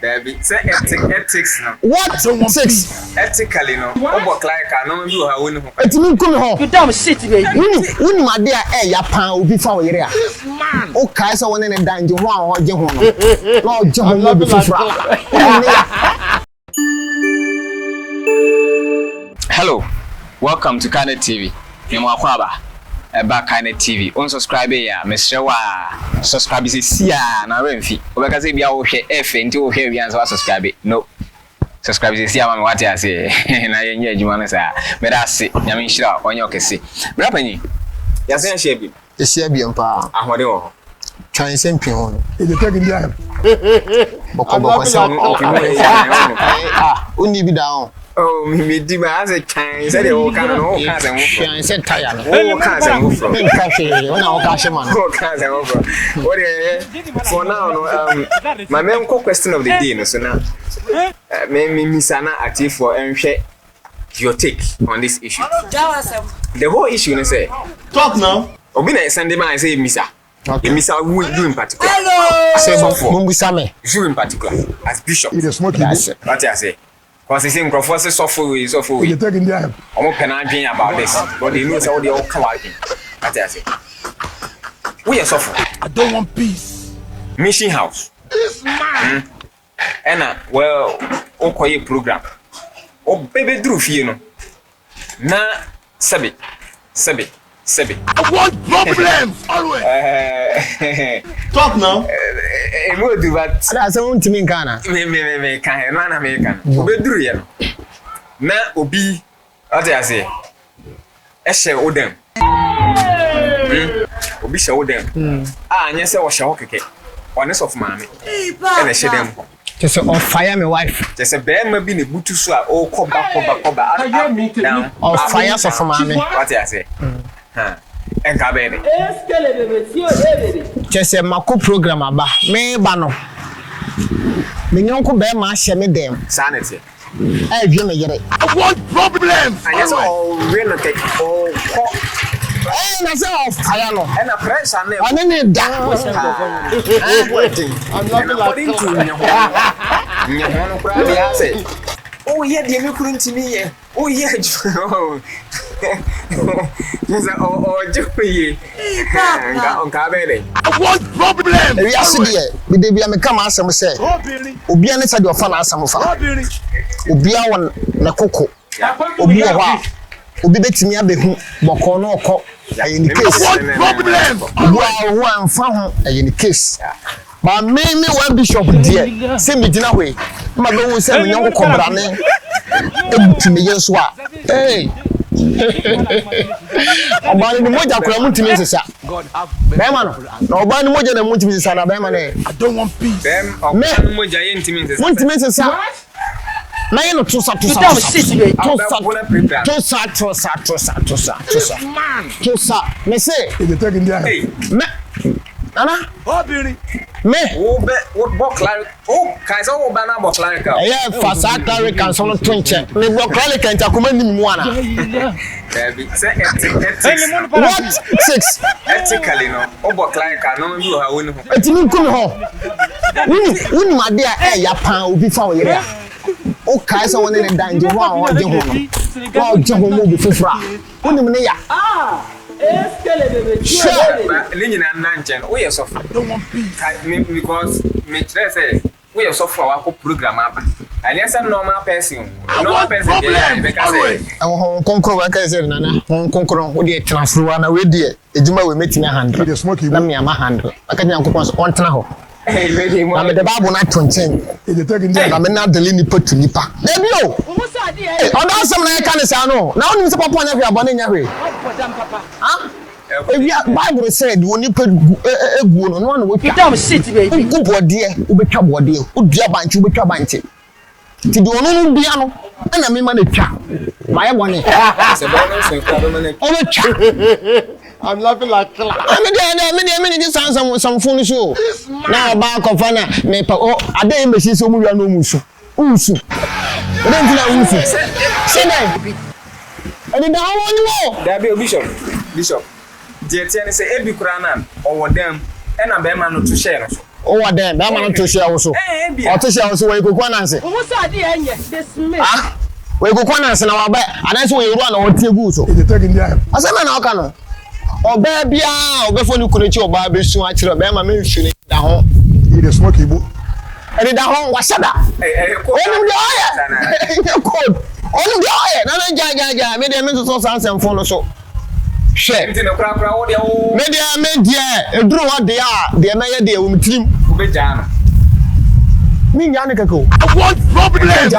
Debbie, say ethics no. What? 6. Ethically no. Obo like no be ha woni ho. Etimi come home. You damn shit, baby. Wuni ma dey ya pan obi fa wo yere a. Man. O kai so woni ne danje ho a ho je ho no. Na o je ho mo bi fufura. Hello. Welcome to Knacking TV. Nemo akwaba. Eba Knacking TV. Unsubscribe ya. Mesrewa subscribe si na remfi. Obeka se bia wo hwe efe nti wo hwe wi ansa subscribe. No. Subscribe si ama me wate ase. Na yenye adwuma no sa. Me da se nyame nhira onye okese. Bra panyi. Ya se nhia bi. Ehia bi mpa. Ahode wo ho. Twan se mpin ho no. E dey take India. Boko se uni bi da ho. Oh, me di ma as a chan say the whole can no can say wo. Twan se tire no. Oh, can say wo. Me ka hwe, wona wo ka hwe man. Oh, can say wo. What for now no my main question of the day no so now me misana active for enhwe your take on this issue. The whole issue no say Talk now. obi na Sunday man say misa. Okay. Misa you in particular. Hello. Say Mumbusa me. You in particular as bishop. It is smoking. What I say. Because it's in Crawford suffer. You take India. I'm not dreaming about this, but they know how they all come out. What I say. We are suffering. I don't want peace. Mission house. This man. And well, okoye program. O baby drew fie no. Na sabi. I want problems always. Talk now. Mo do that. Ada se won timi kana. Me kan no na me kan. Obi drew ye no. Na obi what I say. Ehye odem. Obi hye odem. Anye se wo hye ho keke. Honest of mama. E na hye dem. Just on fire my wife. Just a bear maybe the butu so oh koba. Down. On fire so for mommy. What I say? And cabin. Just a mako program aba. Me bano. Me nyonko be ma hye me dem. Sanity. I dwe me yere. I want problems. I just all really take oh na say of fire no. And a press and one ne da. I'm not like to oh yeah, the me couldn't to me. Oh yeah. Yes, oh Joey. On cabin. I want problems. We are see we dey be am come asem say. Obi an say the fan asem fa. Obi a won na koko. Obi ho a obi betimi abehu boko no okọ aye ni case problem wo anfa ho aye ni case ba me one bishop die se me gina hwe ma be wo se me nyonko kobrane ebutimi yeso a hey obani ni moja kura mutimi sesa be ma no na obani moja na mutimi sesa na be ma na I don't want peace them obani moja ye ntimi sesa na you know tosa me say you take India me ana me what book like oh kai so wo bana book like yeah fasa clerical so no twinche me book clerical ntakuma nim mu ana say ethics what 6 ethically no o book like no bi ha woni ho etimi nkumi ho wuni ma de a ya pan obi fa wo yere o kai so woni ne danje ho a ho je ho no ho je ho mo bi fufura woni me ya Lina Nanchen, we are soft. Because me say we are soft for our program. And yes, a normal person. No person because Hong Kong workers nana Hong Kong we dey transfer na we dey ejuma we meet me handle. The smoky na me ama handle. Aka nyanko kon so on tena ho. Hey lady mo. Na me the Bible na tonchen. You take India. Na me na deli nipa to nipa. Debi o. Oda asem na ka ne sa no. Na oni se papa nya hwe abone nya hwe. Ah? Bible said when you put egu no no we you damn shit baby go bode u betwa bode u dua banche u betwa banche ti do no no bia no na me ma na twa ma ye bone Se bono se kwa do na o betwa I'm laughing like me dey some phone show na ba ko fa na me pa o ade me si so mu wi no musu unsu ade ntina unsu se na ade da woni wo da be bishop the tiene say ebi kura na owo dem e na be ma no to share no Over there, that man to share also. Or to share also where you go one answer. What's idea? This me. Ah, we go one answer now, and that's where you run or take good. So, He's taking there. I said, man, how can I? Or baby, or before you could your baby soon, I tell them, I'm mentioning the home. He is smoking book. And in the home, what's that? Only the oil. No, Jaja, made them into source and follow so. Share. Media, drew what they are, the Amaya dear with team. Me, Yanika go. I want problems.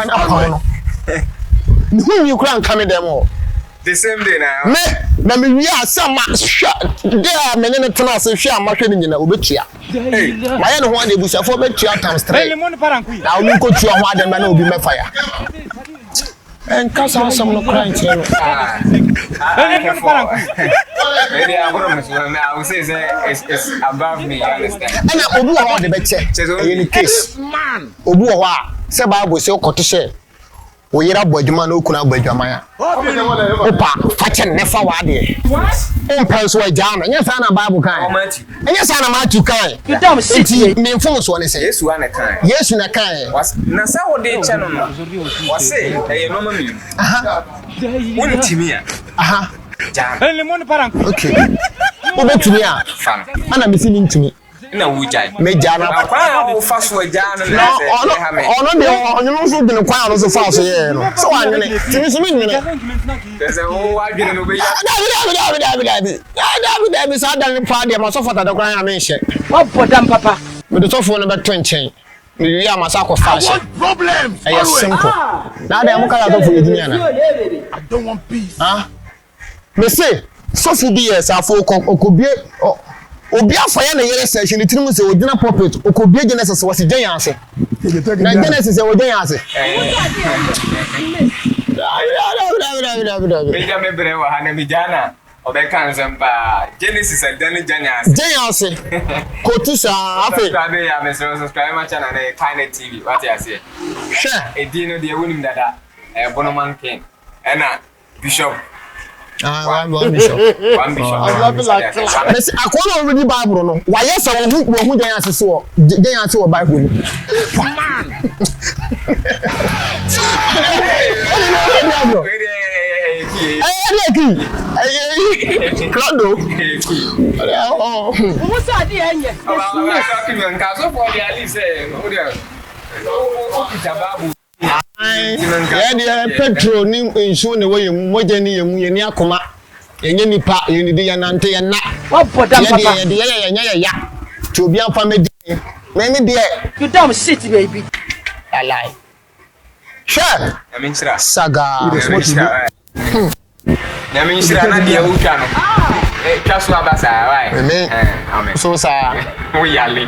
Who you can't come in them all. The same day now. Me, we are some shot. There are many tenants and share marketing in a Ubitia. My own one, they will suffer better times straight. Now we go to a one and man will be my fire. And cause I some no crying here. Maybe I would say it's above me, you understand? And I will do the better. In case, man, Obuwa, Seba was so cotishe. We are boy, man, who could have been Jamaya. Opa, Fatchen never wadi. What? Impulse way down, and yes, I'm a Bible kind. And yes, I'm a man to kind. You don't see me influence one is yes, one a kind. Yes, in a kind. Was Nasa or day channel was say, a normal. Aha. One to me. Aha. Okay. Over to me. And I'm listening to me. No, we judge. Majana, fast way down. No, you also didn't quite so fast. So I'm going to there's a whole argument over here. I party. I must offer the crying. I mentioned. What for them, Papa? With the top phone about 20. We are Masako fashion. Problems. I am simple. Now they are more for you. I don't want peace. Huh? Me say, so for years, I for Okobie. Obi afaya na yere session ni tinu se odina puppet Okobie Genesis was giant ase. Na Genesis e odina ase. Meja mebre wa hana mijana obeka nzemba Genesis and then giant ase. Kotusa afi. Subscribe ya me subscribe my channel na Knacking TV. What you say? Sure. E dino de wonim dada Bonoman King. Ena Bishop. One bishop. One bishop. I love it like I call already Bible no. Why yes I who giant ase so. Giant ase Bible. Man. What's idea? Yeah, petrol ni insu ne way moje ni yemu ni akoma enye nipa yeni de yanante ya na what for them papa de ya to be am family me de you damn shit baby I lie sure I mean sira saga na mean sira na de utwa no twa so abasa why amen so sa we yale